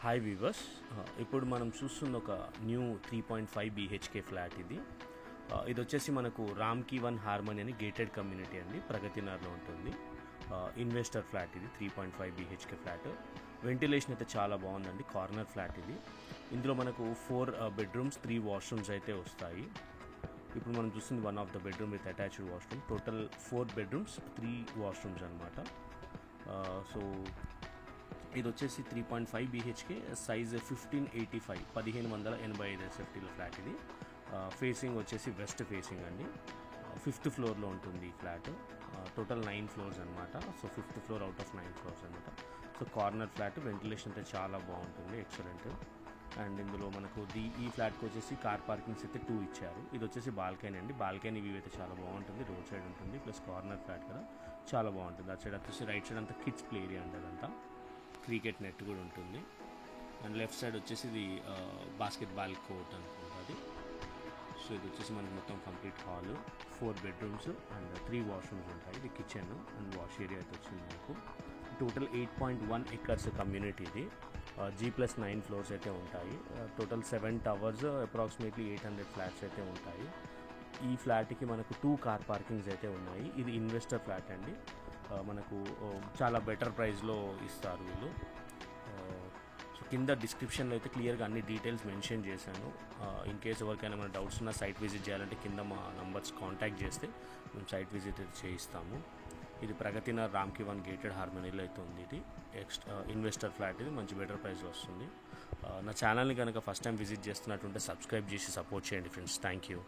Hi weavers. ఇప్పుడు మనం చూస్తున్న ఒక న్యూ 3.5 BHK ఫ్లాట్ ఇది. ఇది వచ్చేసి మనకు రామ్కి వన్ హార్మనీ అని గేటెడ్ కమ్యూనిటీ అండి, ప్రగతినగర్లో ఉంటుంది. ఇన్వెస్టర్ ఫ్లాట్ ఇది, 3.5 BHK ఫ్లాట్. వెంటిలేషన్ అయితే చాలా బాగుందండి. కార్నర్ ఫ్లాట్ ఇది. ఇందులో మనకు 4 బెడ్రూమ్స్ 3 వాష్రూమ్స్ అయితే వస్తాయి. ఇప్పుడు మనం చూస్తుంది one of the bedroom with attached washroom. Total 4 bedrooms 3 washrooms అనమాట. సో ఇది వచ్చేసి 3.5 BHK, సైజ్ 1585 SFTల ఫ్లాట్ ఇది. ఫేసింగ్ వచ్చేసి వెస్ట్ ఫేసింగ్ అండి. 5th ఫ్లోర్లో ఉంటుంది ఈ ఫ్లాట్. టోటల్ 9 ఫ్లోర్స్ అనమాట. So 5th floor out of 9 floors అనమాట. సో కార్నర్ ఫ్లాట్, వెంటిలేషన్ అయితే చాలా బాగుంటుంది, ఎక్సలెంట్. అండ్ ఇందులో మనకు ఈ ఫ్లాట్కి వచ్చేసి కార్ పార్కింగ్స్ అయితే 2 ఇచ్చారు. ఇది వచ్చేసి బాల్కనీ అండి. బాల్కనీ వ్యూ అయితే చాలా బాగుంటుంది, రోడ్ సైడ్ ఉంటుంది, ప్లస్ కార్నర్ ఫ్లాట్ కదా చాలా బాగుంటుంది. అటు సైడ్ వచ్చేసి రైట్ సైడ్ అంతా కిడ్స్ ప్లే ఏరియా ఉంటుంది, అదంతా క్రికెట్ నెట్ కూడా ఉంటుంది. అండ్ లెఫ్ట్ సైడ్ వచ్చేసి ఇది బాస్కెట్బాల్ కోర్ట్ అనుకుంటుంది. సో ఇది వచ్చేసి మనకి మొత్తం complete hall, 4 bedrooms and 3 washrooms ఉంటాయి. ఇది కిచెన్ అండ్ వాష్ ఏరియా అయితే వచ్చింది మనకు. టోటల్ 8.1 acres కమ్యూనిటీ ఇది. G+9 ఫ్లోర్స్ అయితే ఉంటాయి. టోటల్ 7 టవర్స్, అప్రాక్సిమేట్లీ 800 ఫ్లాట్స్ అయితే ఉంటాయి. ఈ ఫ్లాట్కి మనకు 2 కార్ పార్కింగ్స్ అయితే ఉన్నాయి. ఇది ఇన్వెస్టర్ ఫ్లాట్ అండి. మనకు చాలా బెటర్ ప్రైస్లో ఇస్తారు వీళ్ళు. సో కింద డిస్క్రిప్షన్లో అయితే క్లియర్గా అన్ని డీటెయిల్స్ మెన్షన్ చేశాను. ఇన్ కేస్ ఎవరికైనా మన డౌట్స్ ఉన్నా సైట్ విజిట్ చేయాలంటే కింద మా నంబర్స్ కాంటాక్ట్ చేస్తే మేము సైట్ విజిట్ చేయిస్తాము. ఇది ప్రగతినగర్ రామ్కి వన్ గేటెడ్ హార్మనీలో అయితే ఉంది. ఇది ఇన్వెస్టర్ ఫ్లాట్. ఇది మంచి బెటర్ ప్రైస్లో వస్తుంది. నా ఛానల్ని కనుక ఫస్ట్ టైం విజిట్ చేస్తున్నట్టుంటే సబ్స్క్రైబ్ చేసి సపోర్ట్ చేయండి ఫ్రెండ్స్. Thank you.